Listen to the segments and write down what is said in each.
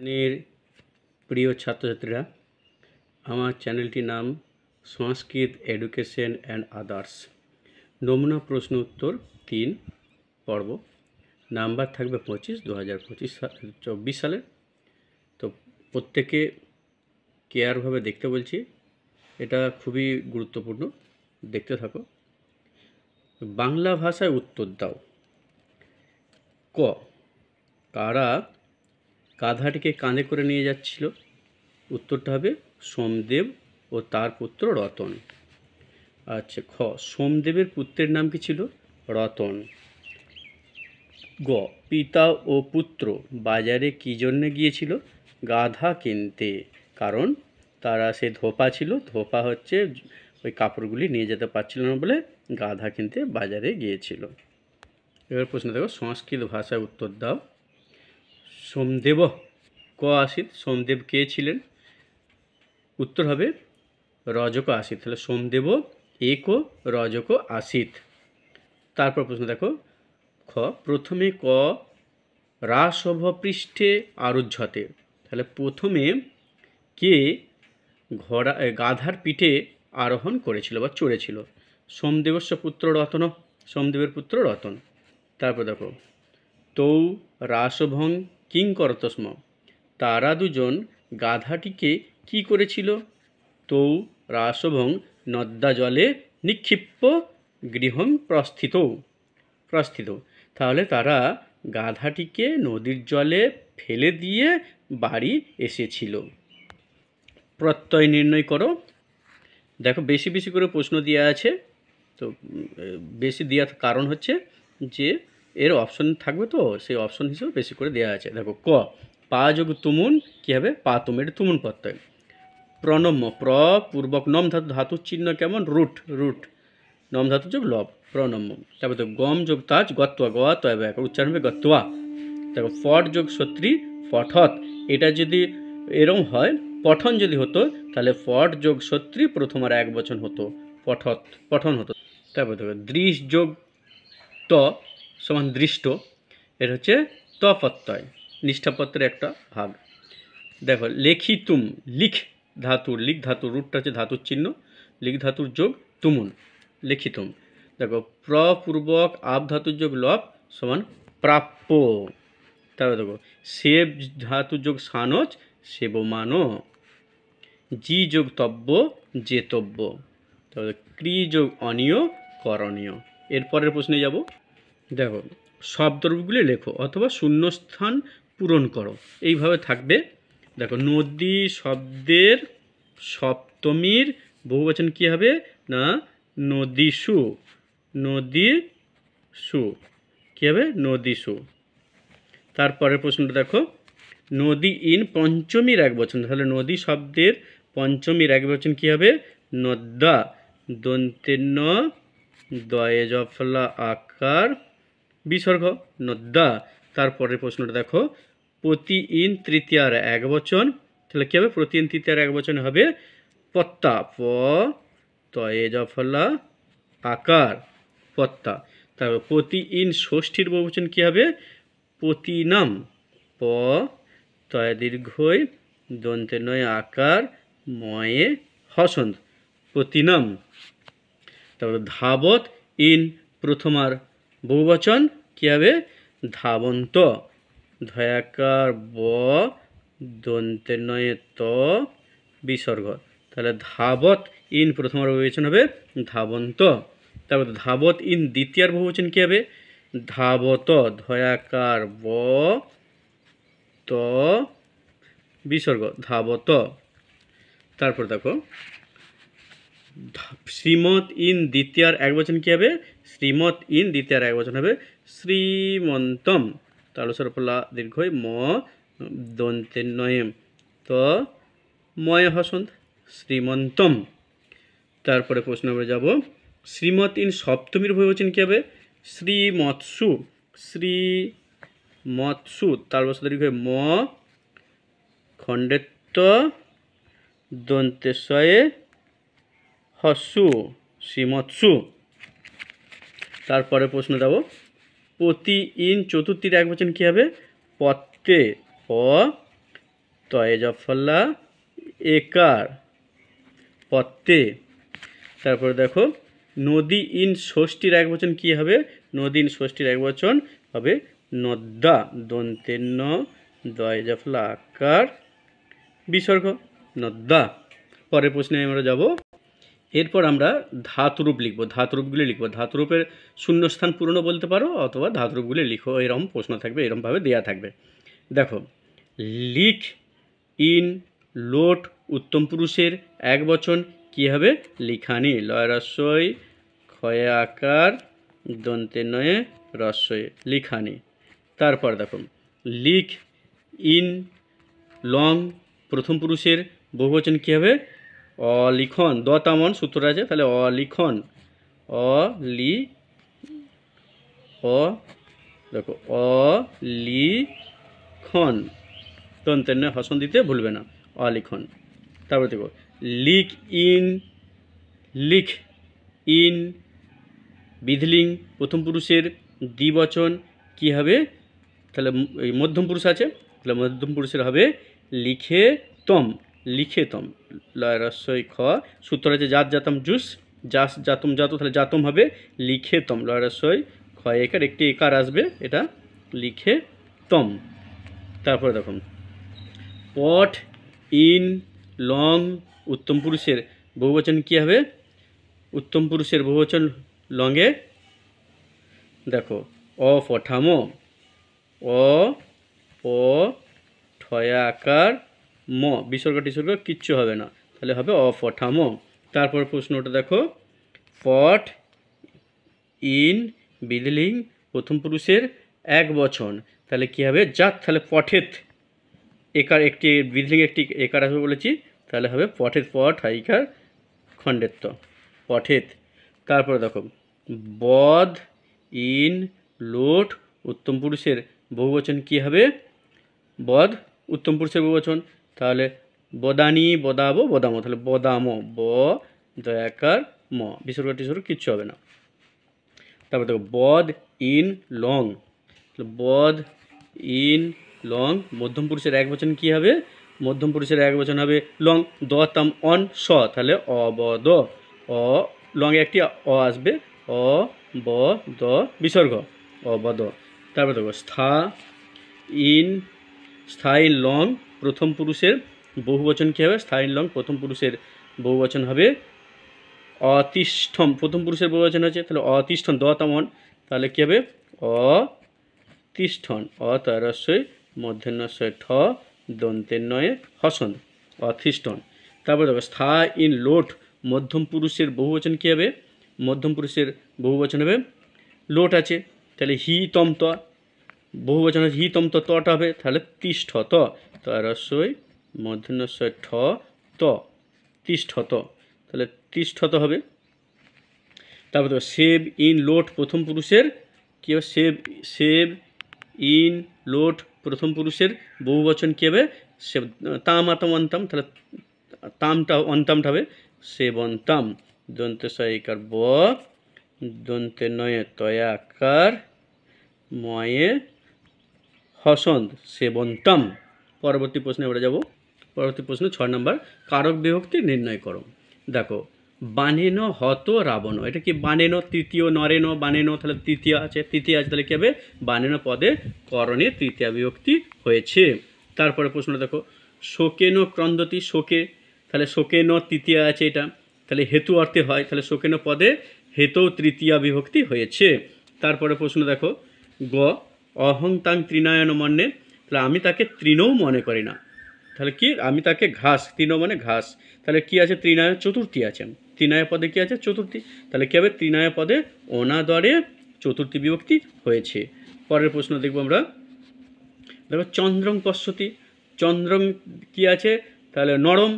এর প্রিয় ছাত্রছাত্রীরা, আমার চ্যানেলটির নাম সংস্কৃত এডুকেশন অ্যান্ড আদার্স। নমুনা প্রশ্ন উত্তর 3 পর্ব। নাম্বার থাকবে 25, 2024 সালের। তো প্রত্যেকে কেয়ারভাবে দেখতে বলছি, এটা খুবই গুরুত্বপূর্ণ, দেখতে থাকো। বাংলা ভাষায় উত্তর দাও। ক, কারা গাধাটিকে কাঁধে করে নিয়ে যাচ্ছিল? উত্তরটা হবে সোমদেব ও তার পুত্র রতন। আচ্ছা, খ, সোমদেবের পুত্রের নাম কি ছিল? রতন। গ, পিতা ও পুত্র বাজারে কী জন্যে গিয়েছিল? গাধা কিনতে। কারণ তারা সে ধোপা ছিল, ধোপা হচ্ছে ওই কাপড়গুলি নিয়ে যেতে পারছিল না বলে গাধা কিনতে বাজারে গিয়েছিল। এবার প্রশ্ন দেখো, সংস্কৃত ভাষায় উত্তর দাও। সোমদেব ক আসিত, সোমদেব কে ছিলেন? উত্তর হবে রজক আসিত। তাহলে সোমদেব এক রজক আসিত। তারপর প্রশ্ন দেখো, খ, প্রথমে ক রাসভ পৃষ্ঠে আরুহ্যতে। তাহলে প্রথমে কে গাধার পিঠে আরোহণ করেছিল বা চড়েছিল? সোমদেবস্য পুত্র রতন, সোমদেবের পুত্র রতন। তারপর দেখো, তৌ রাসভং কিং করত স্ম। তারা দুজন গাধাটিকে কি করেছিল? তৌ রাসভং নদ্যা জলে নিক্ষিপ্য গৃহং প্রস্থিত। তাহলে তারা গাধাটিকে নদীর জলে ফেলে দিয়ে বাড়ি এসেছিল। প্রত্যয় নির্ণয় করো। দেখো, বেশি বেশি করে প্রশ্ন দেওয়া আছে, তো বেশি দেওয়ার কারণ হচ্ছে যে এর অপশন থাকবে, তো সেই অপশন হিসেবে বেশি করে দেওয়া আছে। দেখো, ক, পা যোগ তুমুন কী হবে? পা তুম, এটা তুমুন প্রত্যয়। প্রণম্য, প্র পূর্বক নম ধাতু, ধাতুর চিহ্ন কেমন? রুট, রুট, নম ধাতু যোগ লব, প্রণম্য। তারপর তো গম যোগ তাজ, গত্বা, গ তয় ব্যাক, উচ্চারণ হবে গত্বা। দেখো, ফট যোগ সত্রী, ফঠত। এটা যদি এরম হয়, পঠন যদি হতো, তাহলে ফট যোগ সত্রী প্রথম আর এক বচন হতো, পঠত, পঠন হতো। তারপর দেখো, দৃশ যোগ ত সমান দৃষ্ট, এটা হচ্ছে ত প্রত্যয়, নিষ্ঠাপত্রের একটা ভাগ। দেখো, লেখিতুম, লিখ ধাতুর, লিখ ধাতুর রুটটা হচ্ছে ধাতুর চিহ্ন, লিখ ধাতুর যোগ তুমুন, লেখিতুম। দেখো, প্রপূর্বক আব ধাতুর যোগ লব সমান প্রাপ্য। তারপরে দেখো, সেব ধাতুর যোগ সানচ, সেবমানো। জি যোগ তব্য, যেতব্য। তারপরে ক্রি যোগ অনীয়, করণীয়। এরপরের প্রশ্নে যাব। দেখো, শব্দগুলি লেখো অথবা শূন্যস্থান পূরণ করো, এইভাবে থাকবে। দেখো, নদী শব্দের সপ্তমীর বহুবচন কী হবে? না, নদীসু, নদীসু কী হবে? নদীসু। তারপরের প্রশ্নটা দেখো, নদী ইন পঞ্চমীর এক বচন। তাহলে নদী শব্দের পঞ্চমীর এক বচন কী হবে? নদ্যা, দন্তেন্য দয়ে জফলা আকার বিসর্গ, নদ্যা। তারপরের প্রশ্নটা দেখো, প্রতি ইন তৃতীয়ার এক বচন। তাহলে কী হবে? প্রতি ইন তৃতীয়ার এক বচন হবে পত্তা, প তয়ে জফলা আকার, পত্তা। তারপর প্রতি ইন ষষ্ঠীর বহুবচন কী হবে? প্রতিনাম, প তয়ে দীর্ঘই দন্তে নয় আকার ময়ে হসন্ত, প্রতিনাম। তারপর ধাবত ইন প্রথমার বহুবচন কী হবে? ধাবন্ত, ধয়াকার ব দন্তে নয় ত বিসর্গ। তাহলে ধাবত ইন প্রথমার বহুবচন হবে ধাবন্ত। তারপর ধাবত ইন দ্বিতীয়ার বহুবচন কী হবে? ধাবত, ধয়াকার ব ত বিসর্গ, ধাবত। তারপর দেখো, শ্রীমত ইন দ্বিতীয়ার এক বচন কী হবে? শ্রীমত ইন দ্বিতীয়ার এক বচন হবে শ্রীমন্তম। তালসর ফলা দীর্ঘই ম দন্তে নয় ত ময় হসন্ত, শ্রীমন্তম। তারপরে প্রশ্ন নম্বরে যাব, শ্রীমত ইন সপ্তমীর বহুবচন কী হবে? শ্রীমৎসু, শ্রীমৎসু। তালবস্য দীর্ঘই ম খণ্ডেত্ব দন্তেশয়ে হস্যু, শ্রীমৎসু। তারপরে প্রশ্ন দেব, প্রতি ইন চতুর্থীর এক বচন কী হবে? পত্তে, প তয়ে জফলা একার পত্তে। তারপরে দেখো নদী ইন ষষ্ঠীর এক বচন কী হবে? নদী ইন ষষ্ঠীর এক বচন হবে নদ্যা, দন্তের ন, দয়ে জফলা আকার বিসর্গ, নদ্যা। পরের প্রশ্নে আমরা যাব। এরপর আমরা ধাতুরূপ লিখব, ধাতুরূপগুলি লিখব। ধাতুরূপের শূন্যস্থান পূরণ বলতে পারো, অথবা ধাতুরূপগুলি লিখো, এরকম প্রশ্ন থাকবে, এরকমভাবে দেওয়া থাকবে। দেখো লিখ ইন লোট উত্তম পুরুষের এক বচন কী হবে? লিখানি, লয় রস্বই ক্ষয়ে আকার দন্তে নয়ে রস্বই, লিখানি। তারপর দেখো লিখ ইন লং প্রথম পুরুষের বহুবচন কী হবে? অলিখন, দ তামন সূত্র আছে, তাহলে অলিখন, অলি দেখো অলিখন, দন্তের নয় হসন দিতে ভুলবে না, অলিখন। তারপর দেখো লিখ ইন বিধলিং প্রথম পুরুষের দ্বিবচন কী হবে? তাহলে মধ্যম পুরুষ আছে, তাহলে মধ্যম পুরুষের হবে লিখে তম, লিখে তম, লয় রস্বই খ, সূত্র আছে জাত জাতম জুস, জাস জাতম জাত, তাহলে জাতম হবে লিখে তম, লয় রস্বই খ একার, একটি একার আসবে, এটা লিখে তম। তারপরে দেখুন পট ইন লং উত্তম পুরুষের বহুবচন কী হবে? উত্তম পুরুষের বহুবচন লংয়ে দেখো অপঠামো, ঠয়া আকার ম, বিসর্গ টিসর্গ কিচ্ছু হবে না, তাহলে হবে অপঠামো। তারপর প্রশ্নটা দেখো পট ইন বিদলিং প্রথম পুরুষের এক বচন, তাহলে কী হবে? জাত, তাহলে পঠেত একার, একটি বিদলিং একটি একার আসবে বলেছি, তাহলে হবে পঠেত, পট হাইকার খণ্ডেত্ব, পঠেত। তারপরে দেখো বধ ইন লোট উত্তম পুরুষের বহুবচন কী হবে? বধ উত্তম পুরুষের বহুবচন, তাহলে বদানি, বদাবো, বদামো, তাহলে বদামো, ব দয়াকার ম, বিসর্গ টিসর্গ কিচ্ছু হবে না। তারপর দেখো বধ ইন লং, বধ ইন লং মধ্যম পুরুষের এক বচন কী হবে? মধ্যম পুরুষের এক বচন হবে লং, দ তাম অন স, তাহলে অবদ, অ লংয়ে একটি অ আসবে, অ ব দ বিসর্গ, অবদ। তারপর দেখো স্থা ইন লং প্রথম পুরুষের বহুবচন কী হবে? স্থা ইন লং প্রথম পুরুষের বহুবচন হবে অতিষ্ঠম, প্রথম পুরুষের বহুবচন হচ্ছে, তাহলে অতিষ্ঠন, দ তামন, তাহলে কী হবে? অতিষ্ঠন, অতরস্বই মধ্যন্বস্বই ঠ, দন্তের নয়ে হসন, অতিষ্ঠন। তারপর দেখো স্থা ইন লোট মধ্যম পুরুষের বহুবচন কী হবে? মধ্যম পুরুষের বহুবচন হবে লোট আছে, তাহলে হি তম ত, বহুবচন আছে হি তম ত, তটা হবে, তাহলে তিষ্ঠত, তরস্বই মধ্যন্বস্বই ঠ ত, তিষ্ঠত, তাহলে তিষ্ঠত হবে। তারপর দেখো সেব ইন লোট প্রথম পুরুষের কী হবে? সেব ইন লোট প্রথম পুরুষের বহুবচন কী হবে? সেব, তাম আতম অন্তাম, তাহলে তামটা অন্তামটা হবে সেবন্তাম, দন্তে সইকার ব, দন্তে নয়ে তয়াকার ময়ে হসন্ত, সেবন্তাম। পরবর্তী প্রশ্নে আমরা যাব। পরবর্তী প্রশ্ন 6 নম্বর, কারক বিভক্তি নির্ণয় করো। দেখো বানেন হত রাবণ, এটা কি বানেন তৃতীয়, নরেন বানেন, তাহলে তৃতীয় আছে, তাহলে কী হবে? বানেন পদে করণে তৃতীয়া বিভক্তি হয়েছে। তারপরে প্রশ্ন দেখো শোকেন ক্রন্দতি, শোকে, তাহলে শোকেন তৃতীয়া আছে, এটা তাহলে হেতু অর্থে হয়, তাহলে শোকেন পদে হেতু তৃতীয়া বিভক্তি হয়েছে। তারপরে প্রশ্ন দেখো গ অহংতাং তৃণায়ন মন্যে, তাহলে আমি তাকে তৃণও মনে করি না, তাহলে কি? আমি তাকে ঘাস, তৃণ মানে ঘাস, তাহলে কি আছে? তৃণায় চতুর্থী আছে, তৃণায় পদে কি আছে? চতুর্থী, তাহলে কী হবে? তৃণায় পদে অনাদরে চতুর্থী বিভক্তি হয়েছে। পরের প্রশ্ন দেখব আমরা। দেখো চন্দ্রং পশ্যতি, চন্দ্রং কি আছে? তাহলে নরম,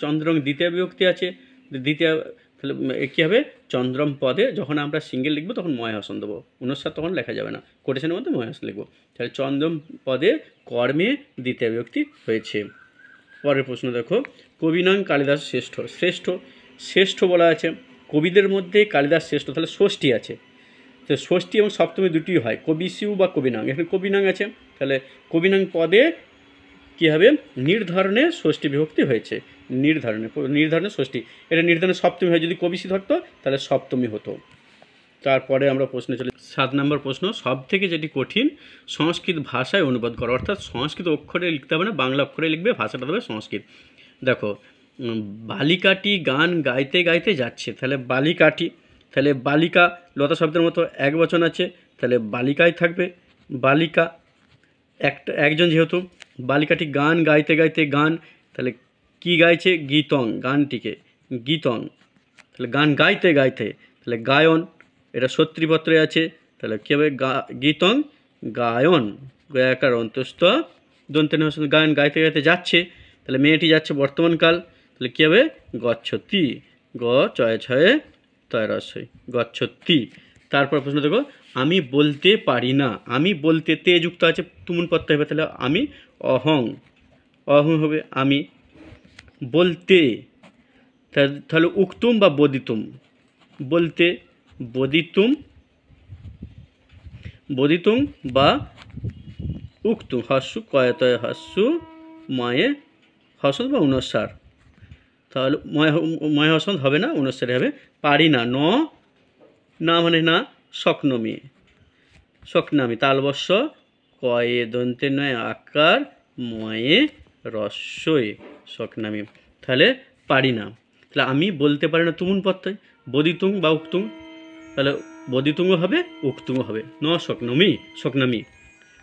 চন্দ্রং দ্বিতীয় বিভক্তি আছে, দ্বিতীয়, তাহলে কী হবে? চন্দ্রম পদে যখন আমরা সিঙ্গেল লিখবো তখন ময় হসন দেবো, অনুস্বার তখন লেখা যাবে না, কোটেশনের মধ্যে ময় হসন লিখবো, তাহলে চন্দ্রম পদে কর্মে দ্বিতীয় বিভক্তি হয়েছে। পরের প্রশ্ন দেখো কবিনাং কালিদাস শ্রেষ্ঠ বলা আছে, কবিদের মধ্যে কালিদাস শ্রেষ্ঠ, তাহলে ষষ্ঠী আছে, তো ষষ্ঠী এবং সপ্তমী দুটি হয়, কবিশিউ বা কবিনাং, এখানে কবিনাং আছে, তাহলে কবিনাং পদে কী হবে, নির্ধারণে ষষ্ঠী বিভক্তি হয়েছে, নির্ধারণে ষষ্ঠী, এটা নির্ধারণে সপ্তমী হয়, যদি কবিশি থাকতো তাহলে সপ্তমী হতো। তারপরে আমরা প্রশ্নে চলে 7 নম্বর প্রশ্ন, সব থেকে যেটি কঠিন সংস্কৃত ভাষায় অনুবাদ করা, অর্থাৎ সংস্কৃত অক্ষরে লিখতে হবে না, বাংলা অক্ষরে লিখবে, ভাষাটা দেবে সংস্কৃত। দেখো, বালিকাটি গান গাইতে গাইতে যাচ্ছে, তাহলে বালিকাটি, তাহলে বালিকা লতা শব্দের মতো এক বচন আছে, তাহলে বালিকায় থাকবে, বালিকা একজন যেহেতু, বালিকাটি গান গাইতে গাইতে, গান তাহলে কি গাইছে, গীতং, গানটিকে গীতং, তাহলে গান গাইতে গাইতে, তাহলে গায়ন, এটা শত্রীপত্রে আছে, তাহলে কী হবে, গীতং গায়ন, গয়াকার অন্তস্থ দন্তেন, গান গাইতে গাইতে যাচ্ছে, তাহলে মেয়েটি যাচ্ছে বর্তমানকাল, তাহলে কী হবে, গচ্ছতি, গ চয়ে ছয়ে তয় রস্যই, গচ্ছতি। তারপর প্রশ্ন দেখো, আমি বলতে পারি না, আমি বলতে তে যুক্ত আছে, তুমুল প্রত্যয় হবে, তাহলে আমি অহং, অহং হবে আমি, বলতে তাহলে উক্তুম বা বদিতুম, বলতে বদিতুম, বদিতুম বা উক্তুম, হস্যু কয়তয় হস্যু ময়ে হসন বা অনুসার, তাহলে ময় হসন হবে না, অনুসারে হবে, পারি না, না মানে না, স্বপ্নমী, স্বপ্নামী, তালবস্য কয়ে দন্তে নয় আকার ময়ে রস্যই, স্বপ্নামী, তাহলে পারি না, তাহলে আমি বলতে পারি না, তুমুন প্রত্যয়, বদিতুং বা উক্তুং, তাহলে বদিতুংও হবে, উক্তুংও হবে, ন স্বপ্নমী, স্বপ্নামী।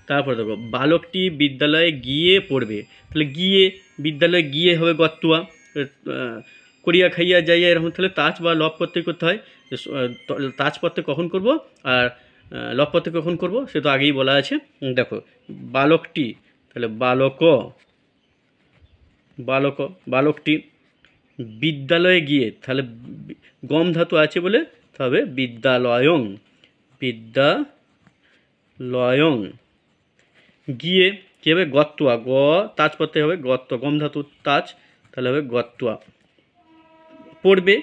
তারপরে দেখো, বালকটি বিদ্যালয়ে গিয়ে পড়বে, তাহলে গিয়ে, বিদ্যালয়ে গিয়ে হবে গত্তুয়া, করিয়া খাইয়া যাইয়া এরকম, তাহলে তাজ বা লব প্রত্যয় করতে হয়, তাজ প্রত্যয় কখন করব আর লব প্রত্যয় কখন করব সে তো আগেই বলা আছে। দেখো, বালকটি, তাহলে বালকটি বিদ্যালয়ে গিয়ে, তাহলে গম ধাতু আছে বলে তবে বিদ্যালয়ং, গিয়ে কী হবে, গত্তুয়া, গ তাজ প্রত্যয় হবে, গত্তুয়া, গম ধাতু তাজ, তাহলে হবে গত্তুয়া। পড়বে,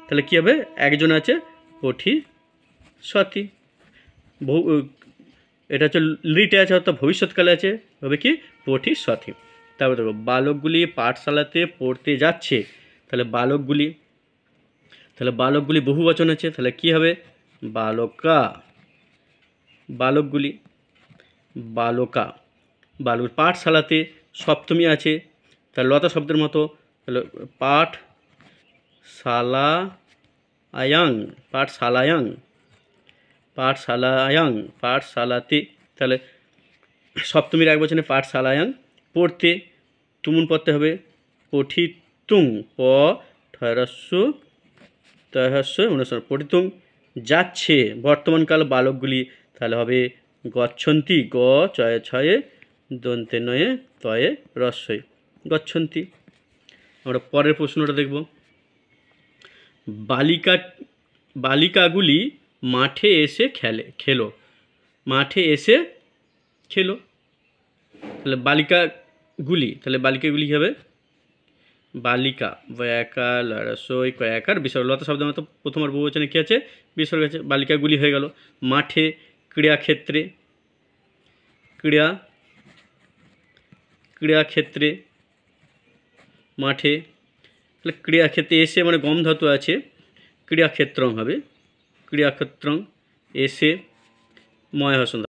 তাহলে কী হবে, একজন আছে পঠি সতী, এটা হচ্ছে লিটে আছে, অর্থাৎ ভবিষ্যৎকালে আছে, হবে কি, পঠি সতী। তারপর দেখো, বালকগুলি পাঠশালাতে পড়তে যাচ্ছে, তাহলে বালকগুলি বহু বচন আছে, তাহলে কি হবে, বালকা, বালকগুলি, বালকা, পাঠশালাতে সপ্তমী আছে, তাহলে লতা শব্দের মতো, তাহলে পাঠশালাতে, তাহলে সপ্তমীর এক বচনে পাঠশালায়াং, পড়তে তুমুন পড়তে হবে, পঠিতুং, প ঠয়রস্য তয়হস্য অনুসর, পঠিতুং, যাচ্ছে বর্তমানকাল বালকগুলি, তাহলে হবে গচ্ছন্তি, গ চয়ে ছয়ে দন্তে নয়ে তয়ে রস্যই, গচ্ছন্তি। আমরা পরের প্রশ্নটা দেখব, বালিকাগুলি মাঠে এসে খেলো, মাঠে এসে খেলো, তাহলে বালিকাগুলি হবে, বালিকা, বয়াকার লরসই কয়াকার বিসর্গ, লতা শব্দের মতো প্রথম আর বহুবচনে কী আছে, বিসর্গ আছে, বালিকাগুলি হয়ে গেল। মাঠে, ক্রীড়াক্ষেত্রে মাঠে, তাহলে ক্রীড়াক্ষেত্রে এসে মানে গম ধাতু আছে, ক্রীড়াক্ষেত্রং হবে, ক্রীড়াক্ষেত্রং, এসে ময় হসন।